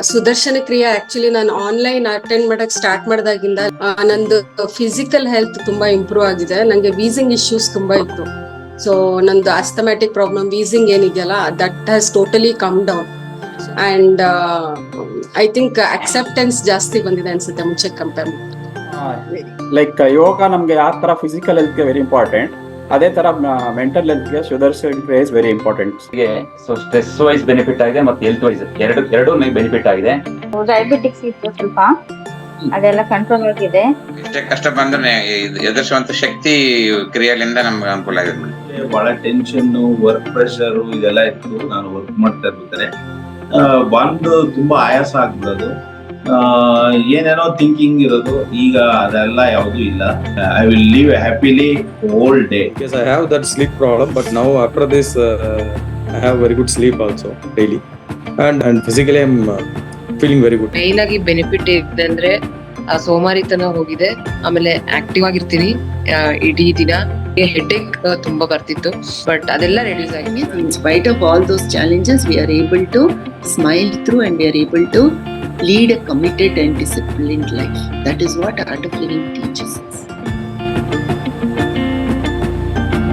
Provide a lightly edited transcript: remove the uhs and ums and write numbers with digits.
ಸುದರ್ಶನ ಕ್ರಿಯೆ ಆಕ್ಚುಲಿ ನಾನು online attend ಮಾಡಕ್ ಸ್ಟಾರ್ಟ್ ಮಾಡಿದಾಗಿಂದ ನಂದು ಫಿಸಿಕಲ್ ಹೆಲ್ತ್ ತುಂಬಾ ಇಂಪ್ರೂವ್ ಆಗಿದೆ. ನಂಗೆ ವೀಸಿಂಗ್ ಇಶ್ಯೂಸ್ ತುಂಬಾ ಇತ್ತು. ಸೊ ನಂದು ಆಸ್ಥಮ್ಯಾಟಿಕ್ ಪ್ರಾಬ್ಲಮ್, ವೀಸಿಂಗ್ ಏನಿದೆಯಲ್ಲ, that has totally come down. And I think acceptance ಜಾಸ್ತಿ ಬಂದಿದೆ ಅನ್ಸುತ್ತೆ ಮುಂಚೆ ಕಂಪೇರ್ ಮಾಡಿ. ಲೈಕ್ ಯೋಗ ನಮ್ಗೆ ಯಾವ ತರ ಫಿಸಿಕಲ್ ಹೆಲ್ತ್ಗೆ ವೆರಿ ಇಂಪಾರ್ಟೆಂಟ್, ಅದೇ ತರ ಮೆಂಟಲ್ ಹೆಲ್ತ್ಗೆ Sudarshan Kriya is very important. So stress wise benefit ಆಗಿದೆ ಮತ್ತು ಹೆಲ್ತ್ ವೈಸ್ ಎರಡು ಬೆನಿಫಿಟ್ ಆಗಿದೆ. ಡಯಾಬಿಟಿಕ್ಸ್ ಇತ್ತು ಸ್ವಲ್ಪ, ಅದೆಲ್ಲ ಕಂಟ್ರೋಲ್ ಆಗಿದೆ. ಎಷ್ಟೇ ಕಷ್ಟ ಬಂದ್ರೆ ಎದುರಿಸುವಂತ ಶಕ್ತಿ ಕ್ರಿಯೆಯಿಂದ ನಮ್ಗೆ ಅನುಕೂಲ ಆಗಿದೆ. ಬಹಳ ಟೆನ್ಷನ್, ವರ್ಕ್ ಪ್ರೆಷರ್ ಇದೆಲ್ಲ ಇತ್ತು. ನಾನು ವರ್ಕ್ ಮಾಡ್ತಾ ಇರ್ಬೇಕಾದ್ರೆ ಬಂದು ತುಂಬಾ ಆಯಾಸ ಆಗ್ಬಿಡೋದು, ಏನೇನೋ ಥಿಂಕಿಂಗ್ ಇರೋದು. ಈಗ ಅದೆಲ್ಲ ಯಾವುದು ಇಲ್ಲ. I will live happily whole day. Yes, I have that sleep problem, but now after this I have very good sleep also daily, and physically I'm feeling very good. Main ಆಗಿ benefit ಇದೆ ಅಂದ್ರೆ ಸೋಮಾರಿತನ ಹೋಗಿದೆ, ಆಮೇಲೆ active ಆಗಿರ್ತೀನಿ ಇಡೀ ದಿನ. Headache ತುಂಬಾ ಬರ್ತಿತ್ತು, but ಅದೆಲ್ಲ ರಿಡ್ಯೂಸ್ ಆಗಿದೆ. In spite of all those challenges, we are able to smile through and we are able to lead a committed and disciplined life. That is what Art of Living teaches us.